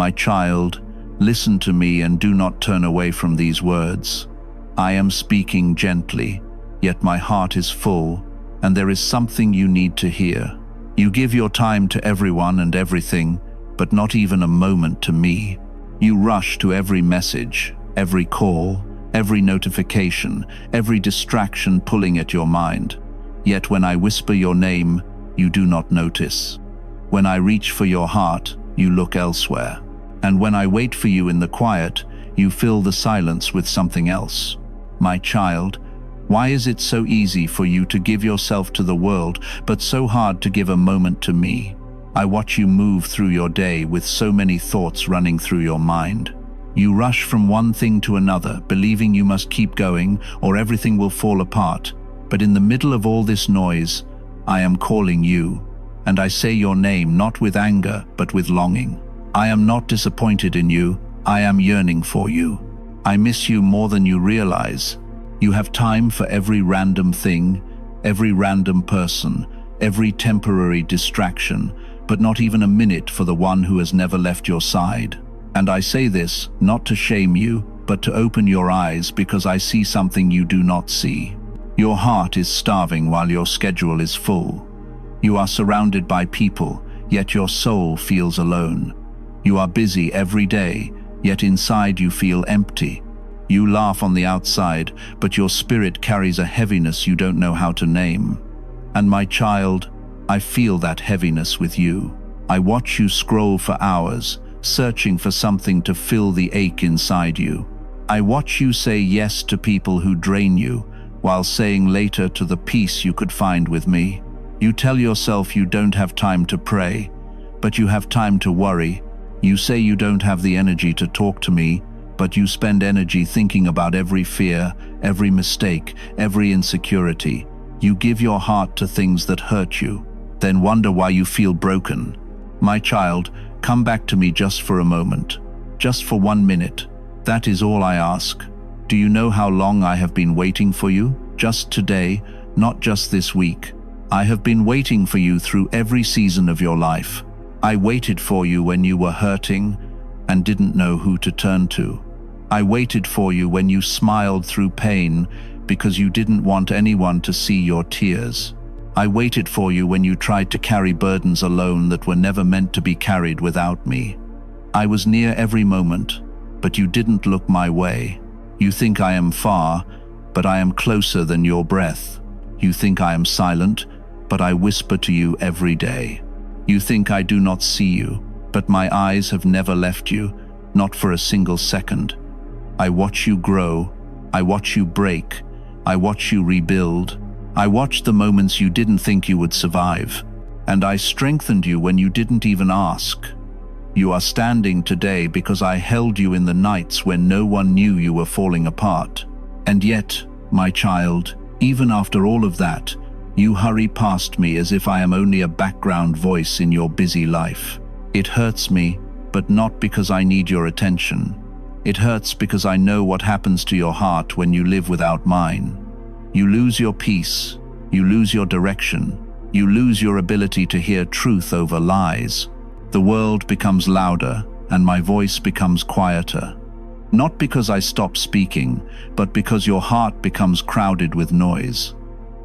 My child, listen to me and do not turn away from these words. I am speaking gently, yet my heart is full, and there is something you need to hear. You give your time to everyone and everything, but not even a moment to me. You rush to every message, every call, every notification, every distraction pulling at your mind. Yet when I whisper your name, you do not notice. When I reach for your heart, you look elsewhere. And when I wait for you in the quiet, you fill the silence with something else. My child, why is it so easy for you to give yourself to the world, but so hard to give a moment to me? I watch you move through your day with so many thoughts running through your mind. You rush from one thing to another, believing you must keep going or everything will fall apart. But in the middle of all this noise, I am calling you, and I say your name not with anger, but with longing. I am not disappointed in you, I am yearning for you. I miss you more than you realize. You have time for every random thing, every random person, every temporary distraction, but not even a minute for the one who has never left your side. And I say this not to shame you, but to open your eyes, because I see something you do not see. Your heart is starving while your schedule is full. You are surrounded by people, yet your soul feels alone. You are busy every day, yet inside you feel empty. You laugh on the outside, but your spirit carries a heaviness you don't know how to name. And my child, I feel that heaviness with you. I watch you scroll for hours, searching for something to fill the ache inside you. I watch you say yes to people who drain you, while saying later to the peace you could find with me. You tell yourself you don't have time to pray, but you have time to worry. You say you don't have the energy to talk to me, but you spend energy thinking about every fear, every mistake, every insecurity. You give your heart to things that hurt you, then wonder why you feel broken. My child, come back to me just for a moment, just for 1 minute. That is all I ask. Do you know how long I have been waiting for you? Just today, not just this week. I have been waiting for you through every season of your life. I waited for you when you were hurting and didn't know who to turn to. I waited for you when you smiled through pain because you didn't want anyone to see your tears. I waited for you when you tried to carry burdens alone that were never meant to be carried without me. I was near every moment, but you didn't look my way. You think I am far, but I am closer than your breath. You think I am silent, but I whisper to you every day. You think I do not see you, but my eyes have never left you, not for a single second. I watch you grow, I watch you break, I watch you rebuild. I watched the moments you didn't think you would survive, and I strengthened you when you didn't even ask. You are standing today because I held you in the nights when no one knew you were falling apart. And yet, my child, even after all of that, you hurry past me as if I am only a background voice in your busy life. It hurts me, but not because I need your attention. It hurts because I know what happens to your heart when you live without mine. You lose your peace, you lose your direction, you lose your ability to hear truth over lies. The world becomes louder, and my voice becomes quieter. Not because I stop speaking, but because your heart becomes crowded with noise.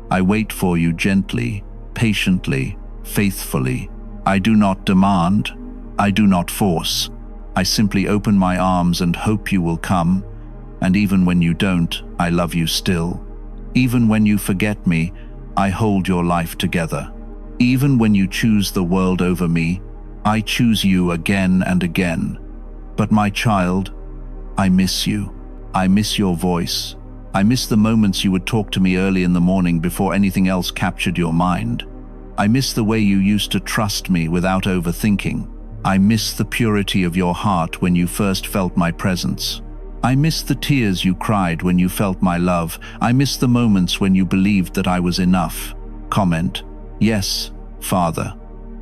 I wait for you gently, patiently, faithfully. I do not demand, I do not force. I simply open my arms and hope you will come, and even when you don't, I love you still. Even when you forget me, I hold your life together. Even when you choose the world over me, I choose you again and again. But my child, I miss you. I miss your voice. I miss the moments you would talk to me early in the morning before anything else captured your mind. I miss the way you used to trust me without overthinking. I miss the purity of your heart when you first felt my presence. I miss the tears you cried when you felt my love. I miss the moments when you believed that I was enough. Comment, yes, Father.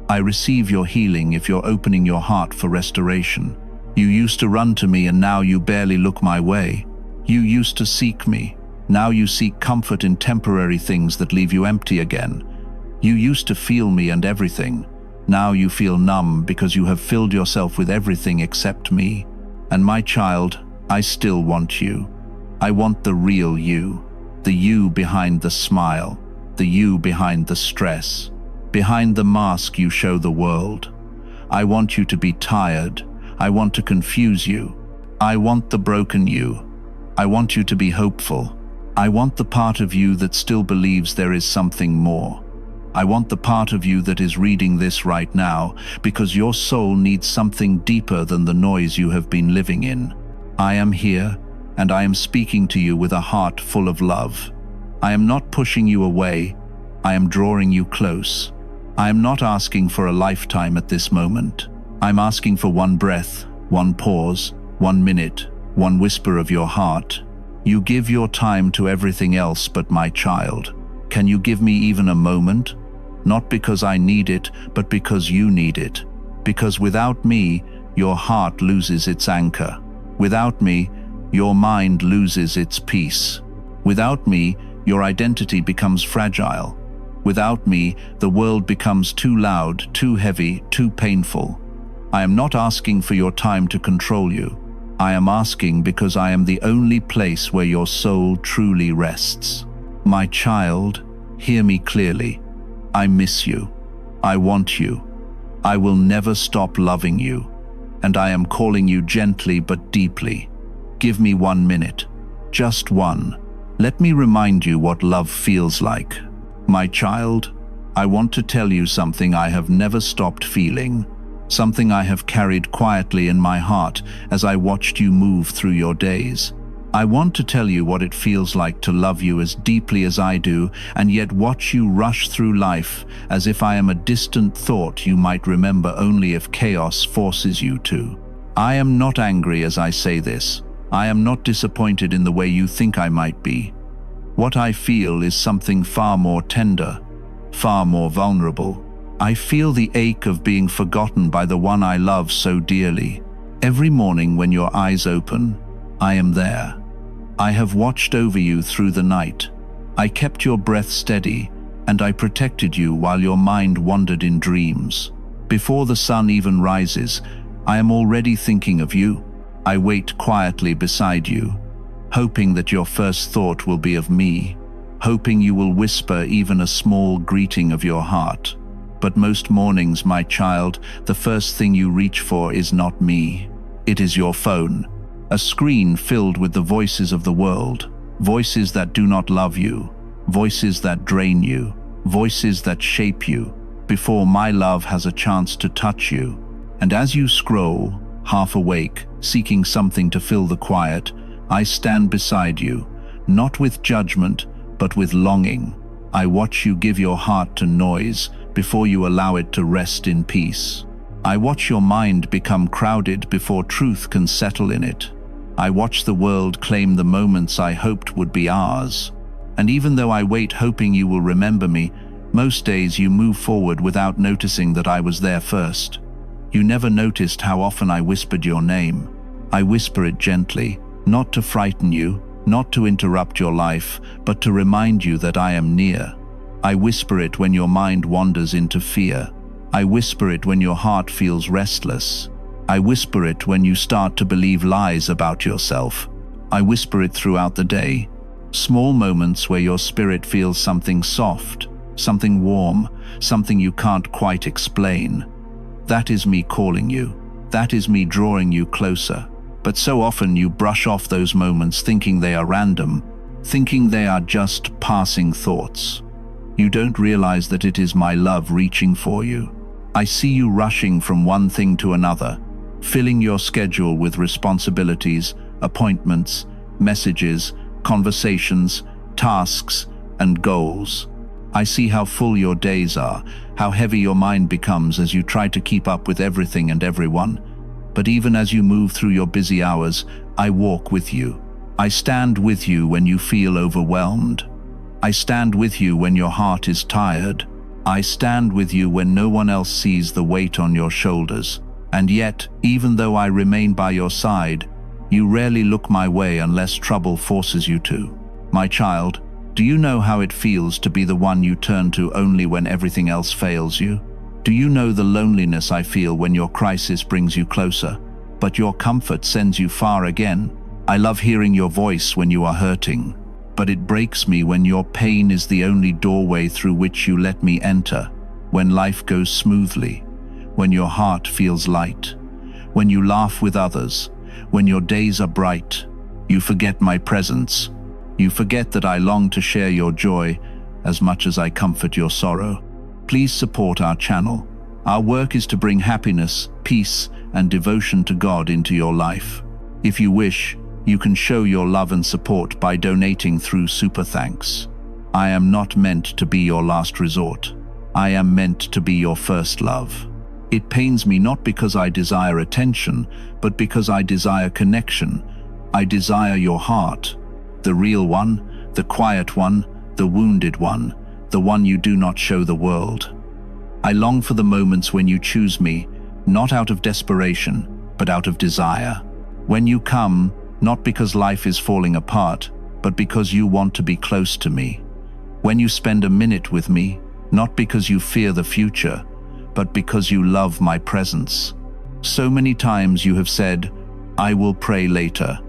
I receive your healing if you're opening your heart for restoration. You used to run to me and now you barely look my way. You used to seek me. Now you seek comfort in temporary things that leave you empty again. You used to feel me and everything. Now you feel numb because you have filled yourself with everything except me. And my child, I still want you. I want the real you. The you behind the smile. The you behind the stress. Behind the mask you show the world. I want you to be tired. I want to confuse you. I want the broken you. I want you to be hopeful. I want the part of you that still believes there is something more. I want the part of you that is reading this right now, because your soul needs something deeper than the noise you have been living in. I am here, and I am speaking to you with a heart full of love. I am not pushing you away. I am drawing you close. I am not asking for a lifetime at this moment. I'm asking for one breath, one pause, 1 minute, one whisper of your heart. You give your time to everything else but my child. Can you give me even a moment? Not because I need it, but because you need it. Because without me, your heart loses its anchor. Without me, your mind loses its peace. Without me, your identity becomes fragile. Without me, the world becomes too loud, too heavy, too painful. I am not asking for your time to control you. I am asking because I am the only place where your soul truly rests. My child, hear me clearly. I miss you. I want you. I will never stop loving you. And I am calling you gently but deeply. Give me 1 minute. Just one. Let me remind you what love feels like. My child, I want to tell you something I have never stopped feeling. Something I have carried quietly in my heart as I watched you move through your days. I want to tell you what it feels like to love you as deeply as I do, and yet watch you rush through life as if I am a distant thought you might remember only if chaos forces you to. I am not angry as I say this. I am not disappointed in the way you think I might be. What I feel is something far more tender, far more vulnerable. I feel the ache of being forgotten by the one I love so dearly. Every morning when your eyes open, I am there. I have watched over you through the night. I kept your breath steady, and I protected you while your mind wandered in dreams. Before the sun even rises, I am already thinking of you. I wait quietly beside you, hoping that your first thought will be of me, hoping you will whisper even a small greeting of your heart. But most mornings, my child, the first thing you reach for is not me. It is your phone, a screen filled with the voices of the world, voices that do not love you, voices that drain you, voices that shape you, before my love has a chance to touch you. And as you scroll, half awake, seeking something to fill the quiet, I stand beside you, not with judgment, but with longing. I watch you give your heart to noise before you allow it to rest in peace. I watch your mind become crowded before truth can settle in it. I watch the world claim the moments I hoped would be ours. And even though I wait hoping you will remember me, most days you move forward without noticing that I was there first. You never noticed how often I whispered your name. I whisper it gently, not to frighten you, not to interrupt your life, but to remind you that I am near. I whisper it when your mind wanders into fear. I whisper it when your heart feels restless. I whisper it when you start to believe lies about yourself. I whisper it throughout the day. Small moments where your spirit feels something soft, something warm, something you can't quite explain. That is me calling you. That is me drawing you closer. But so often you brush off those moments thinking they are random, thinking they are just passing thoughts. You don't realize that it is my love reaching for you. I see you rushing from one thing to another, filling your schedule with responsibilities, appointments, messages, conversations, tasks, and goals. I see how full your days are, how heavy your mind becomes as you try to keep up with everything and everyone. But even as you move through your busy hours, I walk with you. I stand with you when you feel overwhelmed. I stand with you when your heart is tired. I stand with you when no one else sees the weight on your shoulders. And yet, even though I remain by your side, you rarely look my way unless trouble forces you to. My child, do you know how it feels to be the one you turn to only when everything else fails you? Do you know the loneliness I feel when your crisis brings you closer, but your comfort sends you far again? I love hearing your voice when you are hurting, but it breaks me when your pain is the only doorway through which you let me enter. When life goes smoothly, when your heart feels light, when you laugh with others, when your days are bright, you forget my presence. You forget that I long to share your joy as much as I comfort your sorrow. Please support our channel. Our work is to bring happiness, peace, and devotion to God into your life. If you wish, you can show your love and support by donating through Super Thanks. I am not meant to be your last resort. I am meant to be your first love. It pains me not because I desire attention, but because I desire connection. I desire your heart, the real one, the quiet one, the wounded one, the one you do not show the world. I long for the moments when you choose me, not out of desperation, but out of desire. When you come, not because life is falling apart, but because you want to be close to me. When you spend a minute with me, not because you fear the future, but because you love my presence. So many times you have said, "I will pray later,"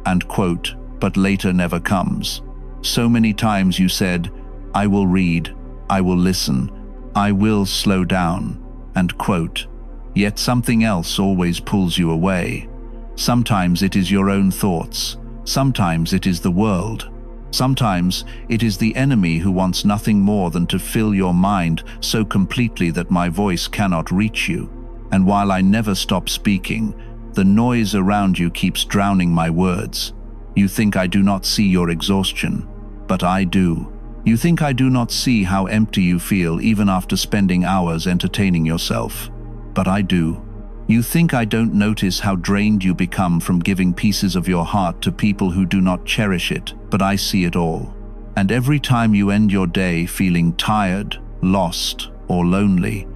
and quote, but later never comes. So many times you said, "I will read, I will listen, I will slow down," and quote, yet something else always pulls you away. Sometimes it is your own thoughts, sometimes it is the world. Sometimes it is the enemy who wants nothing more than to fill your mind so completely that my voice cannot reach you. And while I never stop speaking, the noise around you keeps drowning my words. You think I do not see your exhaustion, but I do. You think I do not see how empty you feel even after spending hours entertaining yourself, but I do. You think I don't notice how drained you become from giving pieces of your heart to people who do not cherish it, but I see it all. And every time you end your day feeling tired, lost, or lonely,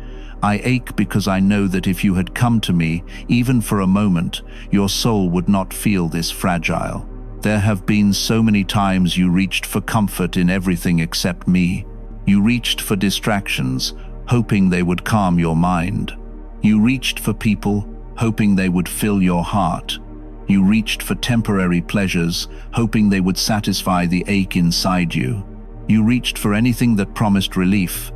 I ache because I know that if you had come to me, even for a moment, your soul would not feel this fragile. There have been so many times you reached for comfort in everything except me. You reached for distractions, hoping they would calm your mind. You reached for people, hoping they would fill your heart. You reached for temporary pleasures, hoping they would satisfy the ache inside you. You reached for anything that promised relief,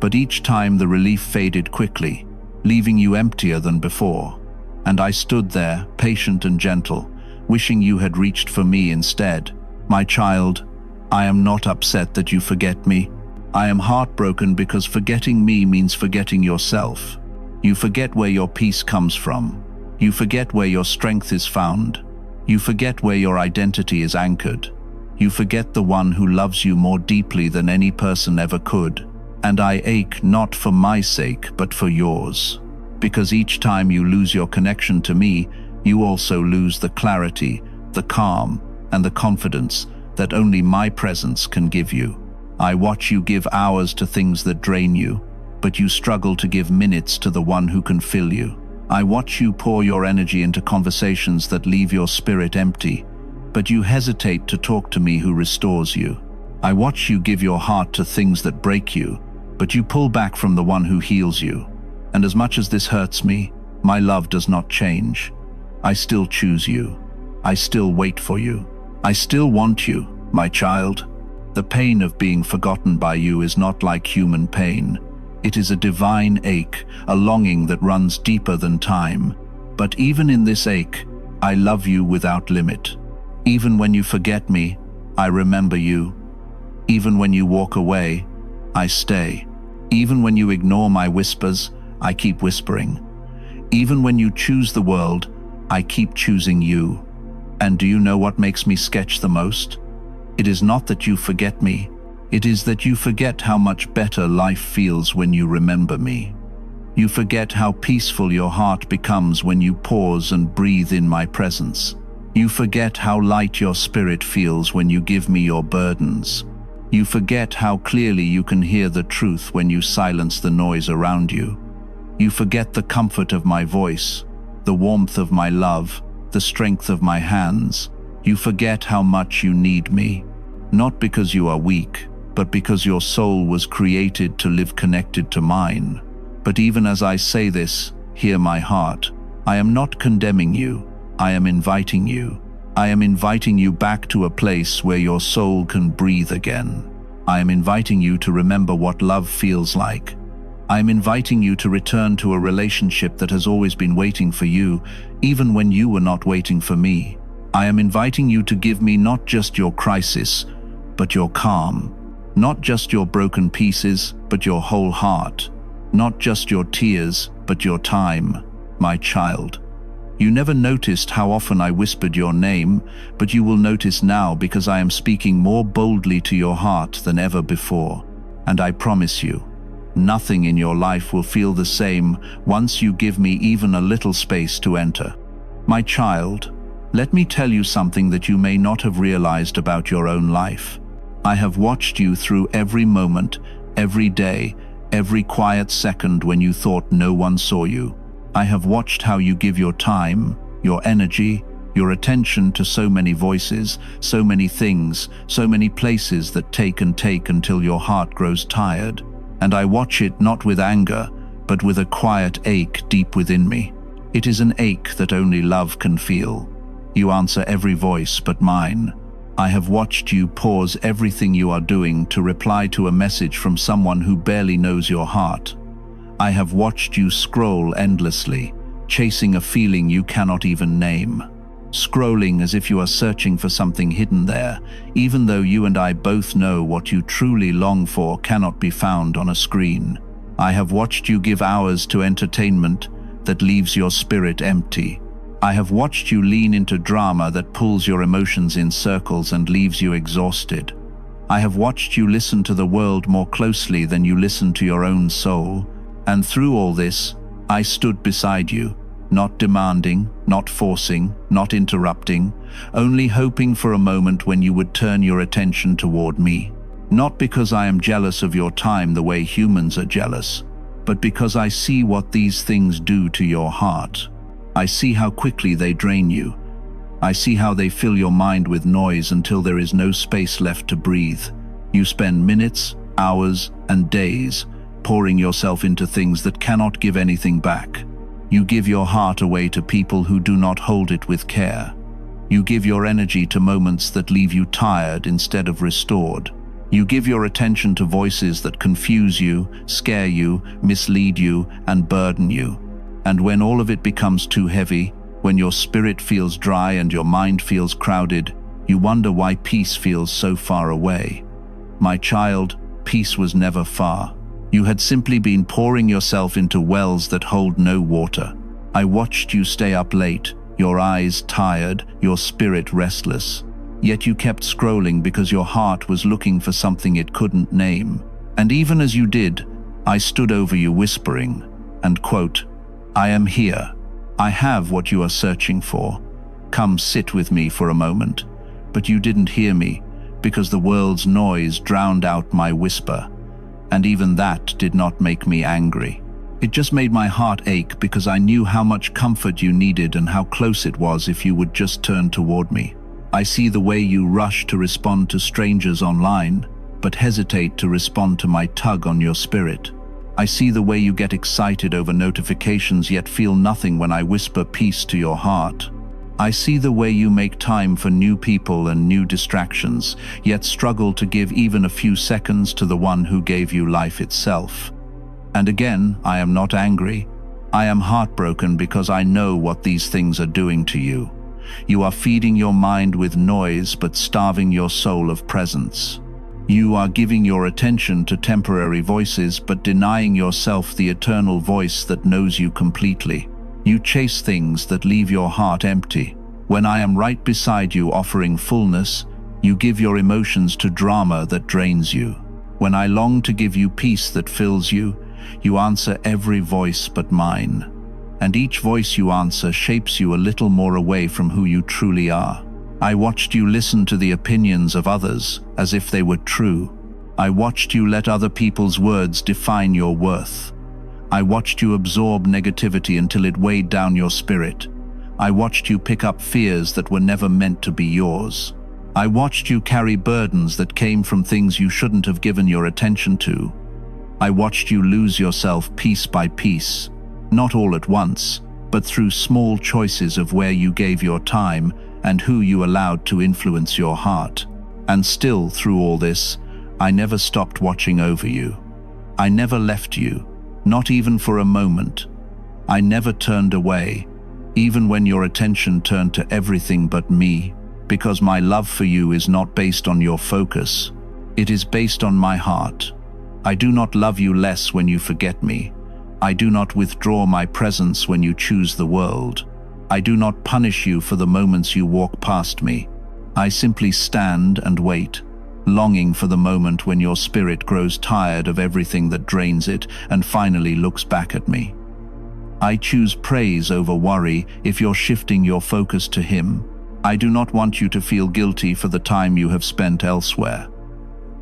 but each time the relief faded quickly, leaving you emptier than before. And I stood there, patient and gentle, wishing you had reached for me instead. My child, I am not upset that you forget me. I am heartbroken because forgetting me means forgetting yourself. You forget where your peace comes from. You forget where your strength is found. You forget where your identity is anchored. You forget the one who loves you more deeply than any person ever could. And I ache not for my sake, but for yours. Because each time you lose your connection to me, you also lose the clarity, the calm, and the confidence that only my presence can give you. I watch you give hours to things that drain you, but you struggle to give minutes to the one who can fill you. I watch you pour your energy into conversations that leave your spirit empty, but you hesitate to talk to me who restores you. I watch you give your heart to things that break you, but you pull back from the one who heals you. And as much as this hurts me, my love does not change. I still choose you. I still wait for you. I still want you, my child. The pain of being forgotten by you is not like human pain. It is a divine ache, a longing that runs deeper than time. But even in this ache, I love you without limit. Even when you forget me, I remember you. Even when you walk away, I stay. Even when you ignore my whispers, I keep whispering. Even when you choose the world, I keep choosing you. And do you know what makes me sketch the most? It is not that you forget me. It is that you forget how much better life feels when you remember me. You forget how peaceful your heart becomes when you pause and breathe in my presence. You forget how light your spirit feels when you give me your burdens. You forget how clearly you can hear the truth when you silence the noise around you. You forget the comfort of my voice, the warmth of my love, the strength of my hands. You forget how much you need me. Not because you are weak, but because your soul was created to live connected to mine. But even as I say this, hear my heart. I am not condemning you. I am inviting you. I am inviting you back to a place where your soul can breathe again. I am inviting you to remember what love feels like. I am inviting you to return to a relationship that has always been waiting for you, even when you were not waiting for me. I am inviting you to give me not just your crisis, but your calm. Not just your broken pieces, but your whole heart. Not just your tears, but your time, my child. You never noticed how often I whispered your name, but you will notice now because I am speaking more boldly to your heart than ever before. And I promise you, nothing in your life will feel the same once you give me even a little space to enter. My child, let me tell you something that you may not have realized about your own life. I have watched you through every moment, every day, every quiet second when you thought no one saw you. I have watched how you give your time, your energy, your attention to so many voices, so many things, so many places that take and take until your heart grows tired. And I watch it not with anger, but with a quiet ache deep within me. It is an ache that only love can feel. You answer every voice but mine. I have watched you pause everything you are doing to reply to a message from someone who barely knows your heart. I have watched you scroll endlessly, chasing a feeling you cannot even name. Scrolling as if you are searching for something hidden there, even though you and I both know what you truly long for cannot be found on a screen. I have watched you give hours to entertainment that leaves your spirit empty. I have watched you lean into drama that pulls your emotions in circles and leaves you exhausted. I have watched you listen to the world more closely than you listen to your own soul. And through all this, I stood beside you, not demanding, not forcing, not interrupting, only hoping for a moment when you would turn your attention toward me. Not because I am jealous of your time the way humans are jealous, but because I see what these things do to your heart. I see how quickly they drain you. I see how they fill your mind with noise until there is no space left to breathe. You spend minutes, hours, and days pouring yourself into things that cannot give anything back. You give your heart away to people who do not hold it with care. You give your energy to moments that leave you tired instead of restored. You give your attention to voices that confuse you, scare you, mislead you, and burden you. And when all of it becomes too heavy, when your spirit feels dry and your mind feels crowded, you wonder why peace feels so far away. My child, peace was never far. You had simply been pouring yourself into wells that hold no water. I watched you stay up late, your eyes tired, your spirit restless. Yet you kept scrolling because your heart was looking for something it couldn't name. And even as you did, I stood over you whispering, and quote, "I am here. I have what you are searching for. Come sit with me for a moment." But you didn't hear me because the world's noise drowned out my whisper. And even that did not make me angry. It just made my heart ache because I knew how much comfort you needed and how close it was if you would just turn toward me. I see the way you rush to respond to strangers online, but hesitate to respond to my tug on your spirit. I see the way you get excited over notifications yet feel nothing when I whisper peace to your heart. I see the way you make time for new people and new distractions, yet struggle to give even a few seconds to the one who gave you life itself. And again, I am not angry. I am heartbroken because I know what these things are doing to you. You are feeding your mind with noise but starving your soul of presence. You are giving your attention to temporary voices but denying yourself the eternal voice that knows you completely. You chase things that leave your heart empty. When I am right beside you offering fullness, you give your emotions to drama that drains you. When I long to give you peace that fills you, you answer every voice but mine. And each voice you answer shapes you a little more away from who you truly are. I watched you listen to the opinions of others as if they were true. I watched you let other people's words define your worth. I watched you absorb negativity until it weighed down your spirit. I watched you pick up fears that were never meant to be yours. I watched you carry burdens that came from things you shouldn't have given your attention to. I watched you lose yourself piece by piece, not all at once, but through small choices of where you gave your time and who you allowed to influence your heart. And still, through all this, I never stopped watching over you. I never left you, not even for a moment. I never turned away, even when your attention turned to everything but me, because my love for you is not based on your focus. It is based on my heart. I do not love you less when you forget me. I do not withdraw my presence when you choose the world. I do not punish you for the moments you walk past me. I simply stand and wait, longing for the moment when your spirit grows tired of everything that drains it and finally looks back at me. I choose praise over worry if you're shifting your focus to Him. I do not want you to feel guilty for the time you have spent elsewhere.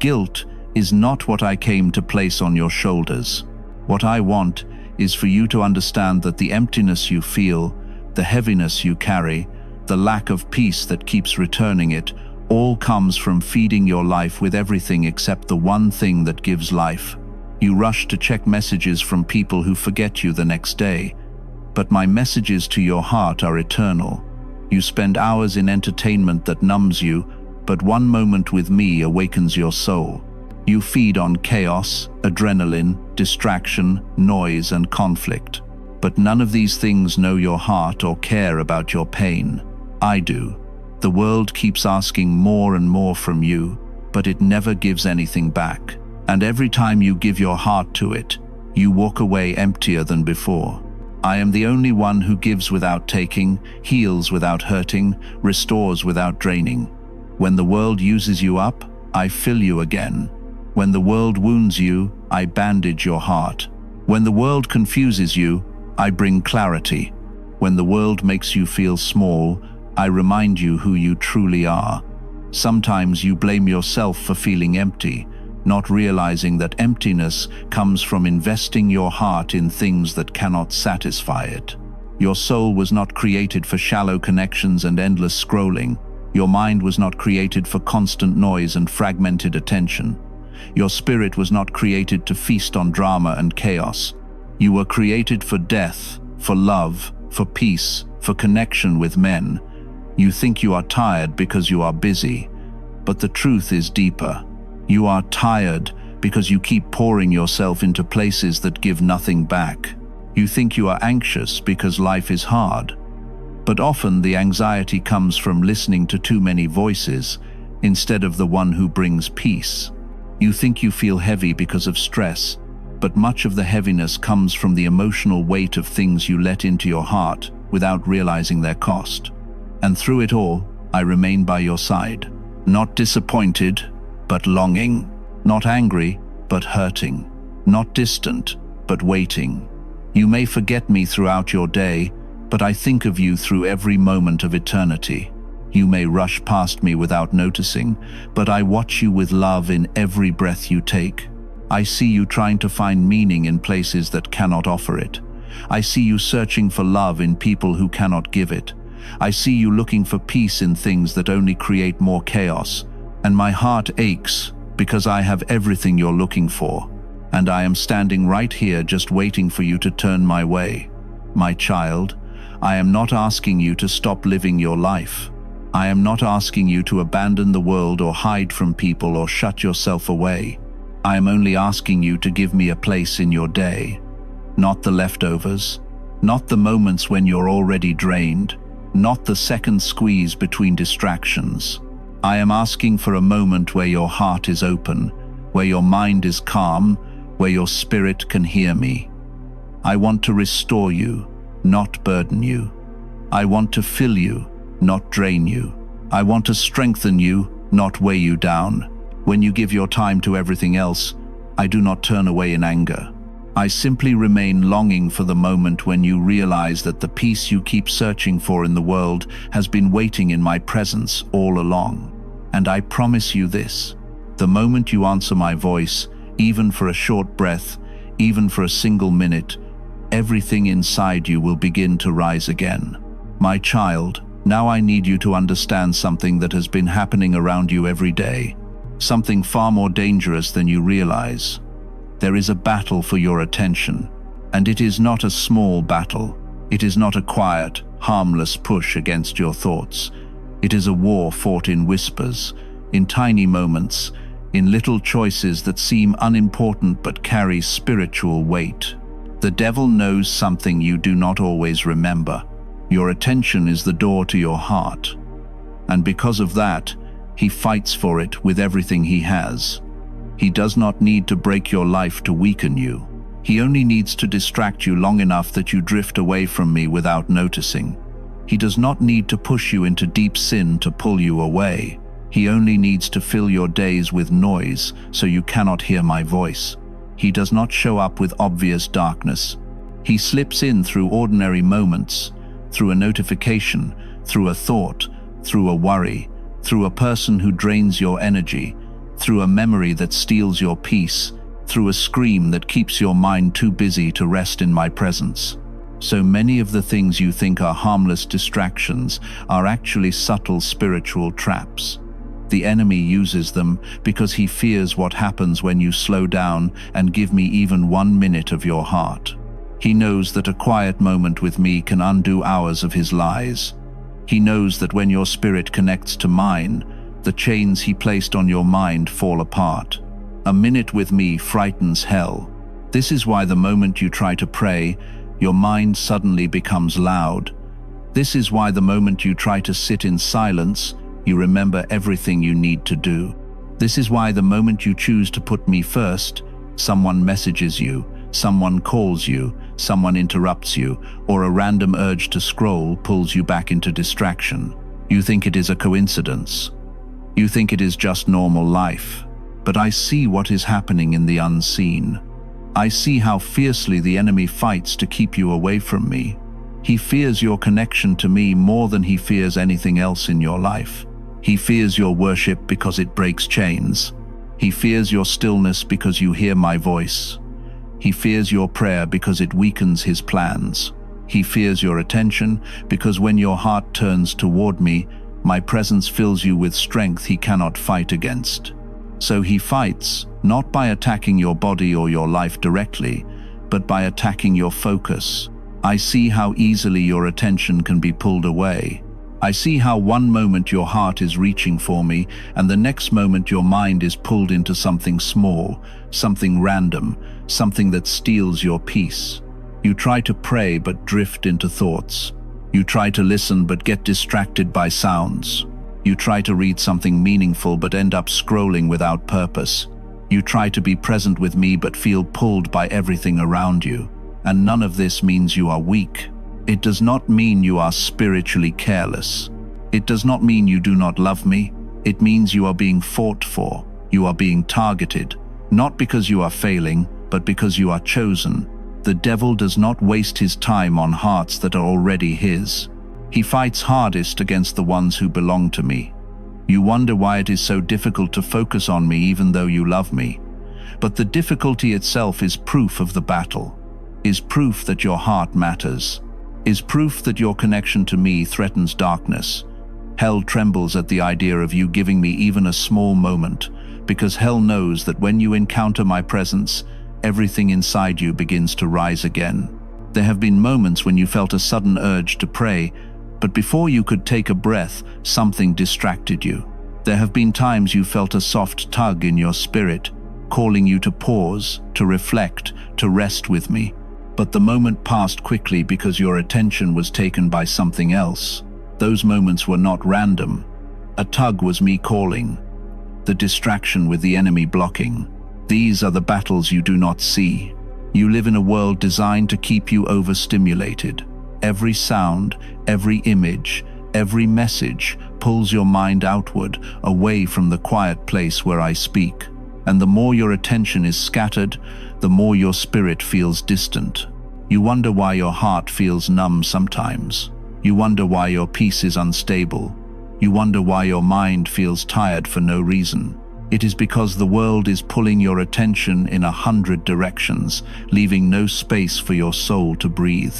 Guilt is not what I came to place on your shoulders. What I want is for you to understand that the emptiness you feel, the heaviness you carry, the lack of peace that keeps returning it, all comes from feeding your life with everything except the one thing that gives life. You rush to check messages from people who forget you the next day, but my messages to your heart are eternal. You spend hours in entertainment that numbs you, but one moment with me awakens your soul. You feed on chaos, adrenaline, distraction, noise, and conflict. But none of these things know your heart or care about your pain. I do. The world keeps asking more and more from you, but it never gives anything back. And every time you give your heart to it, you walk away emptier than before. I am the only one who gives without taking, heals without hurting, restores without draining. When the world uses you up, I fill you again. When the world wounds you, I bandage your heart. When the world confuses you, I bring clarity. When the world makes you feel small, I remind you who you truly are. Sometimes you blame yourself for feeling empty, not realizing that emptiness comes from investing your heart in things that cannot satisfy it. Your soul was not created for shallow connections and endless scrolling. Your mind was not created for constant noise and fragmented attention. Your spirit was not created to feast on drama and chaos. You were created for death, for love, for peace, for connection with men. You think you are tired because you are busy, but the truth is deeper. You are tired because you keep pouring yourself into places that give nothing back. You think you are anxious because life is hard, but often the anxiety comes from listening to too many voices instead of the one who brings peace. You think you feel heavy because of stress, but much of the heaviness comes from the emotional weight of things you let into your heart without realizing their cost. And through it all, I remain by your side, not disappointed, but longing, not angry, but hurting, not distant, but waiting. You may forget me throughout your day, but I think of you through every moment of eternity. You may rush past me without noticing, but I watch you with love in every breath you take. I see you trying to find meaning in places that cannot offer it. I see you searching for love in people who cannot give it. I see you looking for peace in things that only create more chaos. And my heart aches because I have everything you're looking for. And I am standing right here just waiting for you to turn my way. My child, I am not asking you to stop living your life. I am not asking you to abandon the world or hide from people or shut yourself away. I am only asking you to give me a place in your day. Not the leftovers, not the moments when you're already drained, not the second squeeze between distractions. I am asking for a moment where your heart is open, where your mind is calm, where your spirit can hear me. I want to restore you, not burden you. I want to fill you, not drain you. I want to strengthen you, not weigh you down. When you give your time to everything else, I do not turn away in anger. I simply remain longing for the moment when you realize that the peace you keep searching for in the world has been waiting in my presence all along. And I promise you this, the moment you answer my voice, even for a short breath, even for a single minute, everything inside you will begin to rise again. My child, now I need you to understand something that has been happening around you every day, something far more dangerous than you realize. There is a battle for your attention, and it is not a small battle. It is not a quiet, harmless push against your thoughts. It is a war fought in whispers, in tiny moments, in little choices that seem unimportant but carry spiritual weight. The devil knows something you do not always remember. Your attention is the door to your heart, and because of that, he fights for it with everything he has. He does not need to break your life to weaken you. He only needs to distract you long enough that you drift away from me without noticing. He does not need to push you into deep sin to pull you away. He only needs to fill your days with noise so you cannot hear my voice. He does not show up with obvious darkness. He slips in through ordinary moments, through a notification, through a thought, through a worry, through a person who drains your energy, through a memory that steals your peace, through a scream that keeps your mind too busy to rest in my presence. So many of the things you think are harmless distractions are actually subtle spiritual traps. The enemy uses them because he fears what happens when you slow down and give me even 1 minute of your heart. He knows that a quiet moment with me can undo hours of his lies. He knows that when your spirit connects to mine, the chains he placed on your mind fall apart. A minute with me frightens hell. This is why the moment you try to pray, your mind suddenly becomes loud. This is why the moment you try to sit in silence, you remember everything you need to do. This is why the moment you choose to put me first, someone messages you, someone calls you, someone interrupts you, or a random urge to scroll pulls you back into distraction. You think it is a coincidence. You think it is just normal life. But I see what is happening in the unseen. I see how fiercely the enemy fights to keep you away from me. He fears your connection to me more than he fears anything else in your life. He fears your worship because it breaks chains. He fears your stillness because you hear my voice. He fears your prayer because it weakens his plans. He fears your attention because when your heart turns toward me, my presence fills you with strength he cannot fight against. So he fights, not by attacking your body or your life directly, but by attacking your focus. I see how easily your attention can be pulled away. I see how one moment your heart is reaching for me, and the next moment your mind is pulled into something small, something random, something that steals your peace. You try to pray but drift into thoughts. You try to listen but get distracted by sounds. You try to read something meaningful but end up scrolling without purpose. You try to be present with me but feel pulled by everything around you. And none of this means you are weak. It does not mean you are spiritually careless. It does not mean you do not love me. It means you are being fought for. You are being targeted. Not because you are failing, but because you are chosen. The devil does not waste his time on hearts that are already his. He fights hardest against the ones who belong to me. You wonder why it is so difficult to focus on me even though you love me. But the difficulty itself is proof of the battle, is proof that your heart matters, is proof that your connection to me threatens darkness. Hell trembles at the idea of you giving me even a small moment, because hell knows that when you encounter my presence, everything inside you begins to rise again. There have been moments when you felt a sudden urge to pray, but before you could take a breath, something distracted you. There have been times you felt a soft tug in your spirit, calling you to pause, to reflect, to rest with me. But the moment passed quickly because your attention was taken by something else. Those moments were not random. A tug was me calling. The distraction with the enemy blocking. These are the battles you do not see. You live in a world designed to keep you overstimulated. Every sound, every image, every message pulls your mind outward, away from the quiet place where I speak. And the more your attention is scattered, the more your spirit feels distant. You wonder why your heart feels numb sometimes. You wonder why your peace is unstable. You wonder why your mind feels tired for no reason. It is because the world is pulling your attention in 100 directions, leaving no space for your soul to breathe.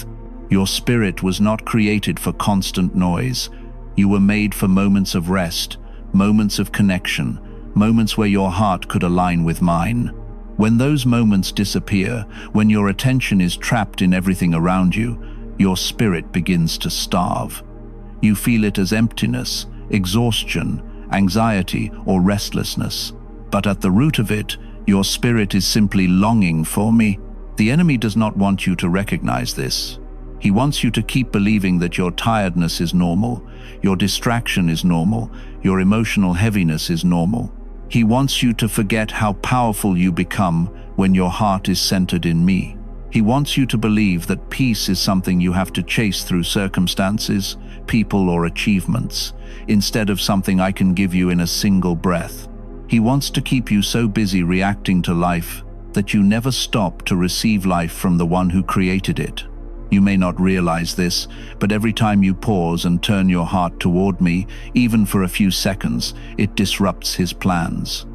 Your spirit was not created for constant noise. You were made for moments of rest, moments of connection, moments where your heart could align with mine. When those moments disappear, when your attention is trapped in everything around you, your spirit begins to starve. You feel it as emptiness, exhaustion, anxiety, or restlessness. But at the root of it, your spirit is simply longing for me. The enemy does not want you to recognize this. He wants you to keep believing that your tiredness is normal, your distraction is normal, your emotional heaviness is normal. He wants you to forget how powerful you become when your heart is centered in me. He wants you to believe that peace is something you have to chase through circumstances, people, or achievements, instead of something I can give you in a single breath. He wants to keep you so busy reacting to life that you never stop to receive life from the one who created it. You may not realize this, but every time you pause and turn your heart toward me, even for a few seconds, it disrupts his plans.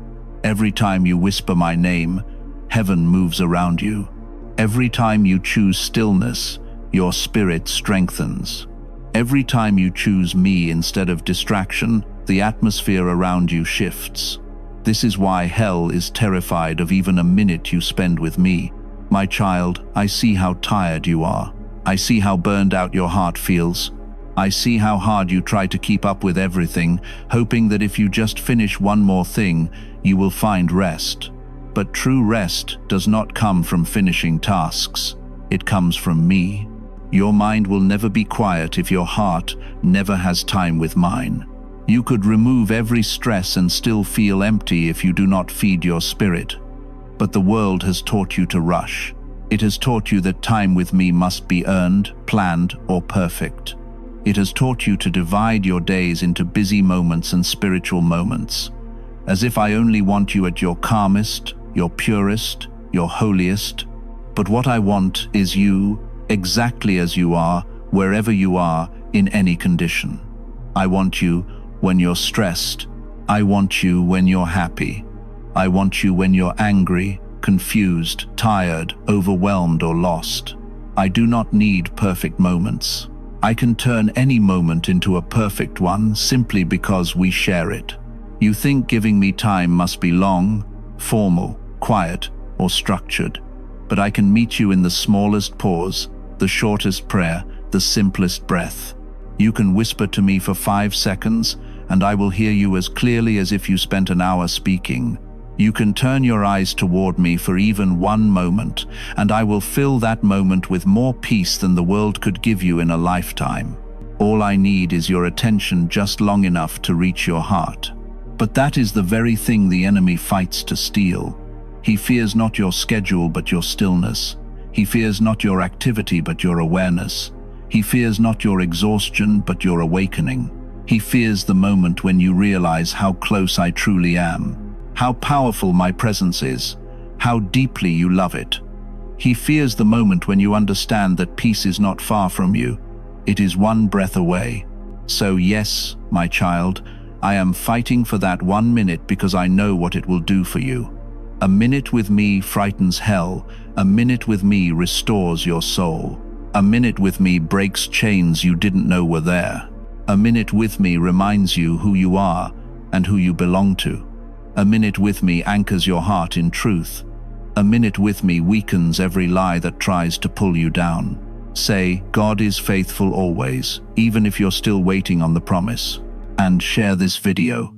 Every time you whisper my name, heaven moves around you. Every time you choose stillness, your spirit strengthens. Every time you choose me instead of distraction, the atmosphere around you shifts. This is why hell is terrified of even a minute you spend with me. My child, I see how tired you are. I see how burned out your heart feels. I see how hard you try to keep up with everything, hoping that if you just finish one more thing, you will find rest. But true rest does not come from finishing tasks. It comes from me. Your mind will never be quiet if your heart never has time with mine. You could remove every stress and still feel empty if you do not feed your spirit. But the world has taught you to rush. It has taught you that time with me must be earned, planned, or perfect. It has taught you to divide your days into busy moments and spiritual moments, as if I only want you at your calmest, your purest, your holiest. But what I want is you, exactly as you are, wherever you are, in any condition. I want you when you're stressed. I want you when you're happy. I want you when you're angry, confused, tired, overwhelmed, or lost. I do not need perfect moments. I can turn any moment into a perfect one simply because we share it. You think giving me time must be long, formal, quiet, or structured, but I can meet you in the smallest pause, the shortest prayer, the simplest breath. You can whisper to me for 5 seconds, and I will hear you as clearly as if you spent an hour speaking. You can turn your eyes toward me for even one moment, and I will fill that moment with more peace than the world could give you in a lifetime. All I need is your attention just long enough to reach your heart. But that is the very thing the enemy fights to steal. He fears not your schedule but your stillness. He fears not your activity but your awareness. He fears not your exhaustion but your awakening. He fears the moment when you realize how close I truly am, how powerful my presence is, how deeply you love it. He fears the moment when you understand that peace is not far from you. It is one breath away. So yes, my child, I am fighting for that 1 minute because I know what it will do for you. A minute with me frightens hell. A minute with me restores your soul. A minute with me breaks chains you didn't know were there. A minute with me reminds you who you are and who you belong to. A minute with me anchors your heart in truth. A minute with me weakens every lie that tries to pull you down. Say, God is faithful always, even if you're still waiting on the promise. And share this video.